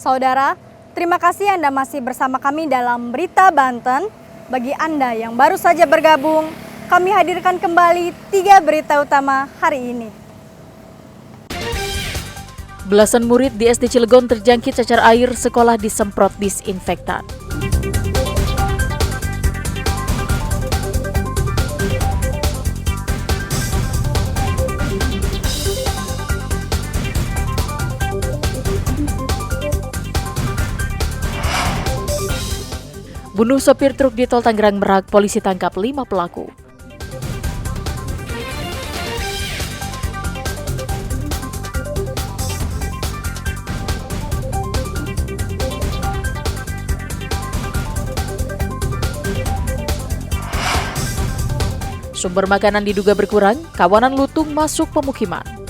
Saudara, terima kasih Anda masih bersama kami dalam Berita Banten. Bagi Anda yang baru saja bergabung, kami hadirkan kembali 3 berita utama hari ini. Belasan murid di SD Cilegon terjangkit cacar air sekolah disemprot disinfektan. Bunuh sopir truk di Tol Tangerang Merak, polisi tangkap 5 pelaku. Sumber makanan diduga berkurang, kawanan lutung masuk pemukiman.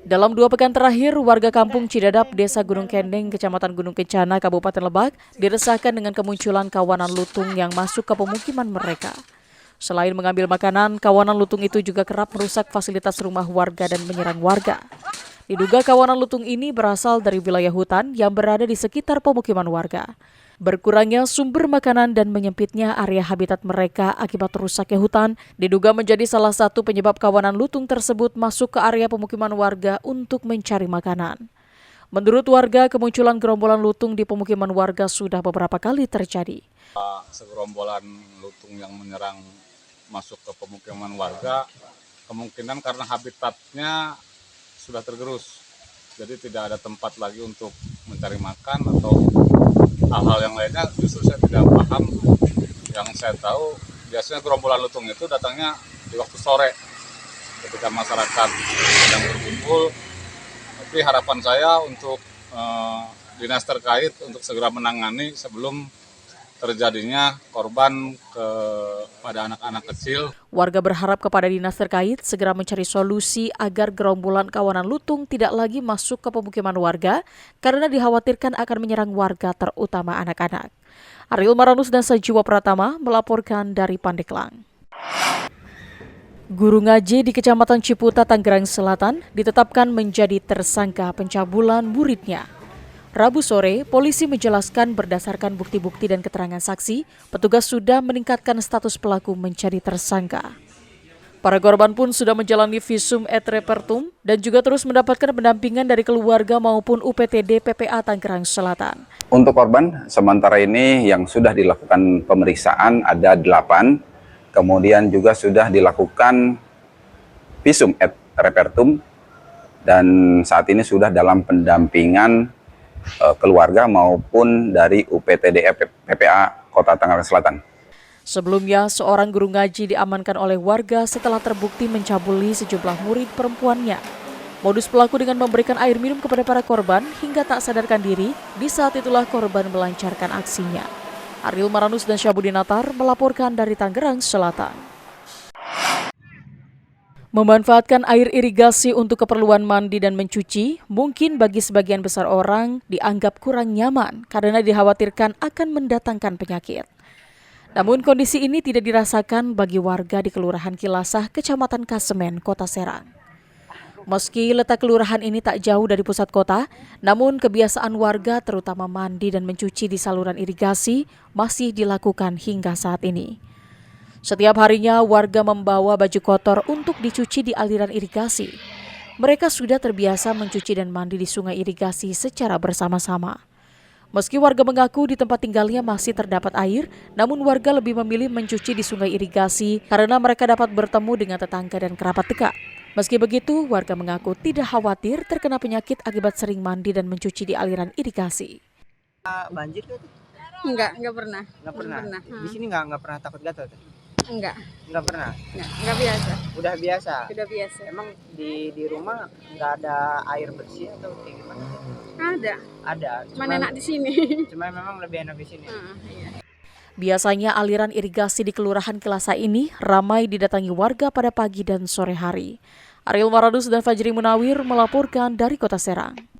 Dalam 2 pekan terakhir, warga kampung Cidadap, Desa Gunung Kendeng, Kecamatan Gunung Kencana, Kabupaten Lebak, diresahkan dengan kemunculan kawanan lutung yang masuk ke pemukiman mereka. Selain mengambil makanan, kawanan lutung itu juga kerap merusak fasilitas rumah warga dan menyerang warga. Diduga kawanan lutung ini berasal dari wilayah hutan yang berada di sekitar pemukiman warga. Berkurangnya sumber makanan dan menyempitnya area habitat mereka akibat rusaknya hutan diduga menjadi salah satu penyebab kawanan lutung tersebut masuk ke area pemukiman warga untuk mencari makanan. Menurut warga, kemunculan gerombolan lutung di pemukiman warga sudah beberapa kali terjadi. Segerombolan lutung yang menyerang masuk ke pemukiman warga kemungkinan karena habitatnya sudah tergerus. Jadi tidak ada tempat lagi untuk mencari makan atau hal-hal yang lainnya. Justru saya tidak paham. Yang saya tahu biasanya gerombolan lutung itu datangnya di waktu sore ketika masyarakat sedang berkumpul. Tapi harapan saya untuk dinas terkait untuk segera menangani sebelum terjadinya korban kepada anak-anak kecil. Warga berharap kepada dinas terkait segera mencari solusi agar gerombolan kawanan lutung tidak lagi masuk ke pemukiman warga karena dikhawatirkan akan menyerang warga terutama anak-anak. Ariel Maranus dan Sajiwa Pratama melaporkan dari Pandeglang. Guru ngaji di Kecamatan Ciputa, Tangerang Selatan ditetapkan menjadi tersangka pencabulan muridnya. Rabu sore, polisi menjelaskan berdasarkan bukti-bukti dan keterangan saksi, petugas sudah meningkatkan status pelaku menjadi tersangka. Para korban pun sudah menjalani visum et repertum dan juga terus mendapatkan pendampingan dari keluarga maupun UPTD PPA Tangerang Selatan. Untuk korban, sementara ini yang sudah dilakukan pemeriksaan ada 8, kemudian juga sudah dilakukan visum et repertum dan saat ini sudah dalam pendampingan keluarga maupun dari UPTD PPA Kota Tangerang Selatan. Sebelumnya, seorang guru ngaji diamankan oleh warga setelah terbukti mencabuli sejumlah murid perempuannya. Modus pelaku dengan memberikan air minum kepada para korban hingga tak sadarkan diri, di saat itulah korban melancarkan aksinya. Ariel Maranus dan Syabudinatar melaporkan dari Tangerang Selatan. Memanfaatkan air irigasi untuk keperluan mandi dan mencuci, mungkin bagi sebagian besar orang dianggap kurang nyaman karena dikhawatirkan akan mendatangkan penyakit. Namun kondisi ini tidak dirasakan bagi warga di Kelurahan Kilasah, Kecamatan Kasemen, Kota Serang. Meski letak kelurahan ini tak jauh dari pusat kota, namun kebiasaan warga terutama mandi dan mencuci di saluran irigasi masih dilakukan hingga saat ini. Setiap harinya warga membawa baju kotor untuk dicuci di aliran irigasi. Mereka sudah terbiasa mencuci dan mandi di sungai irigasi secara bersama-sama. Meski warga mengaku di tempat tinggalnya masih terdapat air, namun warga lebih memilih mencuci di sungai irigasi karena mereka dapat bertemu dengan tetangga dan kerabat dekat. Meski begitu, warga mengaku tidak khawatir terkena penyakit akibat sering mandi dan mencuci di aliran irigasi. Banjir tuh? Enggak pernah. Nggak pernah. Di sini nggak pernah takut gatal tuh? Enggak Pernah. enggak biasa. Udah biasa. Emang Emang di rumah nggak ada air bersih atau kayak gimana? ada. Ada. Mana enak di sini. Cuma memang lebih enak di sini. Iya. Biasanya aliran irigasi di Kelurahan Kilasah ini ramai didatangi warga pada pagi dan sore hari. Ariel Maradus dan Fajri Munawir melaporkan dari Kota Serang.